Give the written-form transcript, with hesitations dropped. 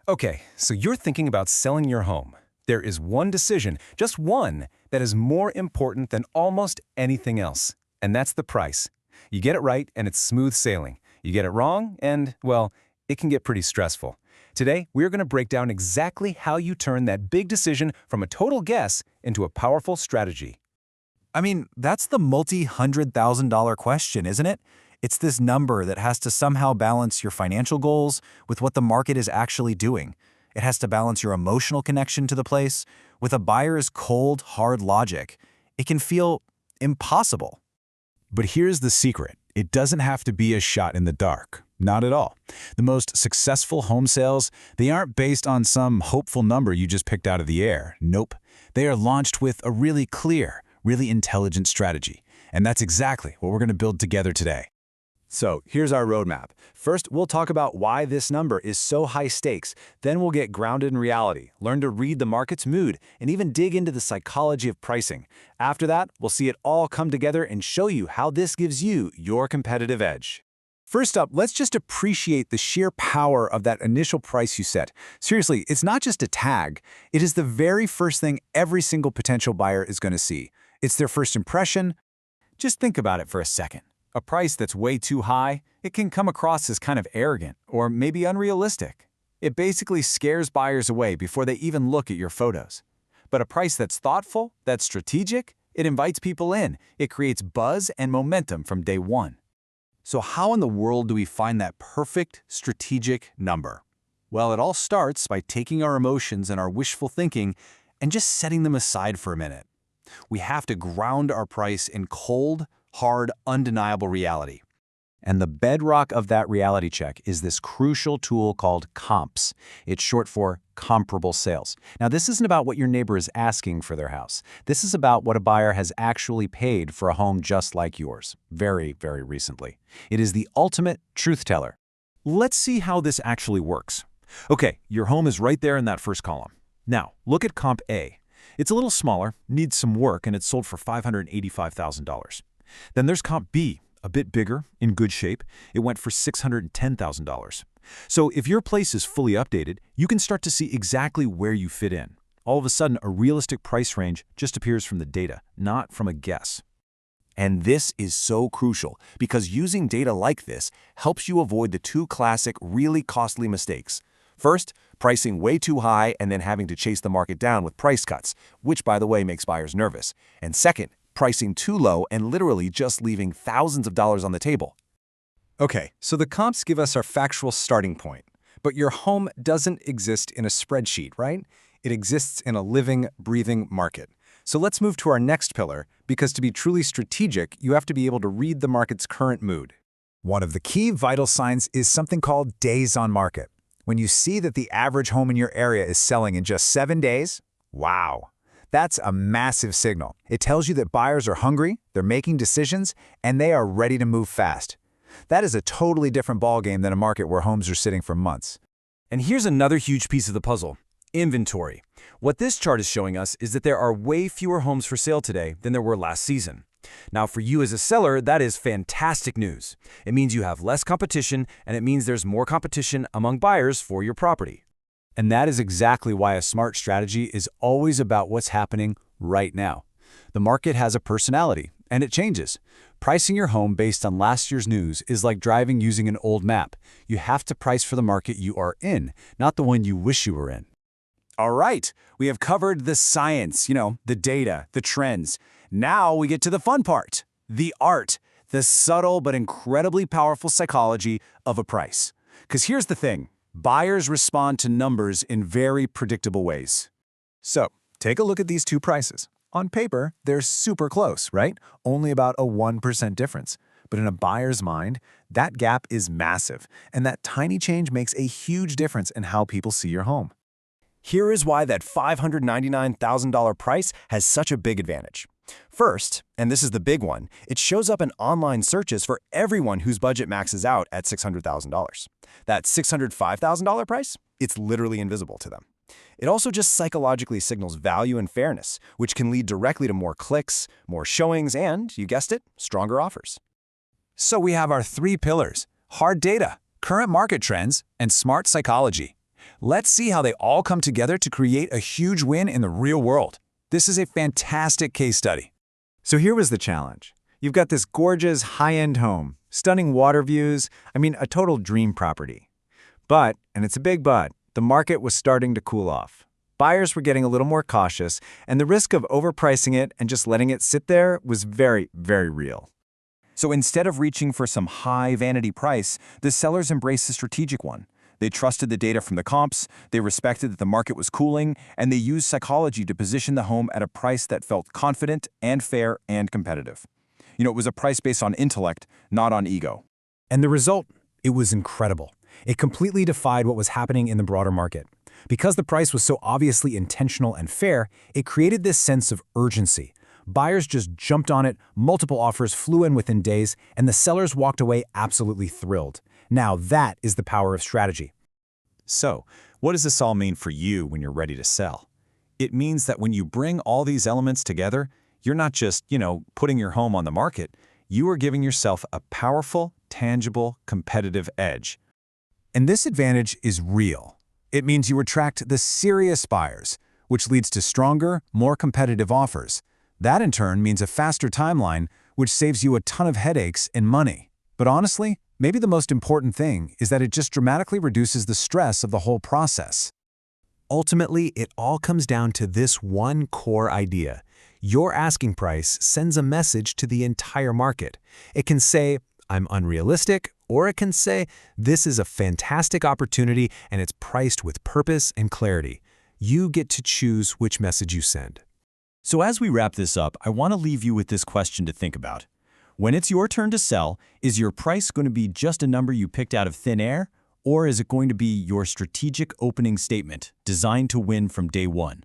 Okay, so you're thinking about selling your home. There is one decision, just one, that is more important than almost anything else, and that's the price. You get it right, and it's smooth sailing. You get it wrong, and, well, it can get pretty stressful. Today, we're going to break down exactly how you turn that big decision from a total guess into a powerful strategy. I mean, that's the multi-$100,000 question, isn't it? It's this number that has to somehow balance your financial goals with what the market is actually doing. It has to balance your emotional connection to the place with a buyer's cold, hard logic. It can feel impossible. But here's the secret. It doesn't have to be a shot in the dark. Not at all. The most successful home sales, they aren't based on some hopeful number you just picked out of the air. Nope. They are launched with a really clear, really intelligent strategy. And that's exactly what we're going to build together today. So here's our roadmap. First, we'll talk about why this number is so high stakes. Then we'll get grounded in reality, learn to read the market's mood, and even dig into the psychology of pricing. After that, we'll see it all come together and show you how this gives you your competitive edge. First up, let's just appreciate the sheer power of that initial price you set. Seriously, it's not just a tag. It is the very first thing every single potential buyer is going to see. It's their first impression. Just think about it for a second. A price that's way too high, it can come across as kind of arrogant or maybe unrealistic. It basically scares buyers away before they even look at your photos. But a price that's thoughtful, that's strategic, it invites people in. It creates buzz and momentum from day one. So how in the world do we find that perfect strategic number? Well, it all starts by taking our emotions and our wishful thinking and just setting them aside for a minute. We have to ground our price in cold, hard, undeniable reality. And the bedrock of that reality check is this crucial tool called comps. It's short for comparable sales. Now, this isn't about what your neighbor is asking for their house. This is about what a buyer has actually paid for a home just like yours, very, very recently. It is the ultimate truth teller. Let's see how this actually works. Okay, your home is right there in that first column. Now, look at comp A. It's a little smaller, needs some work, and it's sold for $585,000. Then there's comp B, a bit bigger, in good shape. It went for $610,000. So if your place is fully updated, you can start to see exactly where you fit in. All of a sudden, a realistic price range just appears from the data, not from a guess. And this is so crucial because using data like this helps you avoid the two classic, really costly mistakes. First, pricing way too high and then having to chase the market down with price cuts, which, by the way, makes buyers nervous. And second, pricing too low and literally just leaving thousands of dollars on the table. Okay, so the comps give us our factual starting point. But your home doesn't exist in a spreadsheet, right? It exists in a living, breathing market. So let's move to our next pillar, because to be truly strategic, you have to be able to read the market's current mood. One of the key vital signs is something called days on market. When you see that the average home in your area is selling in just 7 days, wow. That's a massive signal. It tells you that buyers are hungry, they're making decisions, and they are ready to move fast. That is a totally different ballgame than a market where homes are sitting for months. And here's another huge piece of the puzzle: inventory. What this chart is showing us is that there are way fewer homes for sale today than there were last season. Now, for you as a seller, that is fantastic news. It means you have less competition, and it means there's more competition among buyers for your property. And that is exactly why a smart strategy is always about what's happening right now. The market has a personality, and it changes. Pricing your home based on last year's news is like driving using an old map. You have to price for the market you are in, not the one you wish you were in. All right, we have covered the science, the data, the trends. Now we get to the fun part, the art, the subtle but incredibly powerful psychology of a price. Because here's the thing. Buyers respond to numbers in very predictable ways. So, take a look at these two prices. On paper, they're super close, right? Only about a 1% difference. But in a buyer's mind, that gap is massive, and that tiny change makes a huge difference in how people see your home. Here is why that $599,000 price has such a big advantage. First, and this is the big one, it shows up in online searches for everyone whose budget maxes out at $600,000. That $605,000 price, it's literally invisible to them. It also just psychologically signals value and fairness, which can lead directly to more clicks, more showings, and, you guessed it, stronger offers. So we have our three pillars: hard data, current market trends, and smart psychology. Let's see how they all come together to create a huge win in the real world. This is a fantastic case study. So here was the challenge. You've got this gorgeous, high-end home, stunning water views, a total dream property. But, and it's a big but, the market was starting to cool off. Buyers were getting a little more cautious, and the risk of overpricing it and just letting it sit there was very, very real. So instead of reaching for some high vanity price, the sellers embraced a strategic one. They trusted the data from the comps, they respected that the market was cooling, and they used psychology to position the home at a price that felt confident and fair and competitive. It was a price based on intellect, not on ego. And the result? It was incredible. It completely defied what was happening in the broader market. Because the price was so obviously intentional and fair, it created this sense of urgency. Buyers just jumped on it, multiple offers flew in within days, and the sellers walked away absolutely thrilled. Now that is the power of strategy. So, what does this all mean for you when you're ready to sell? It means that when you bring all these elements together, you're not just, putting your home on the market. You are giving yourself a powerful, tangible, competitive edge. And this advantage is real. It means you attract the serious buyers, which leads to stronger, more competitive offers. That in turn means a faster timeline, which saves you a ton of headaches and money. But honestly, maybe the most important thing is that it just dramatically reduces the stress of the whole process. Ultimately, it all comes down to this one core idea. Your asking price sends a message to the entire market. It can say, I'm unrealistic, or it can say, this is a fantastic opportunity and it's priced with purpose and clarity. You get to choose which message you send. So as we wrap this up, I want to leave you with this question to think about. When it's your turn to sell, is your price going to be just a number you picked out of thin air, or is it going to be your strategic opening statement designed to win from day one?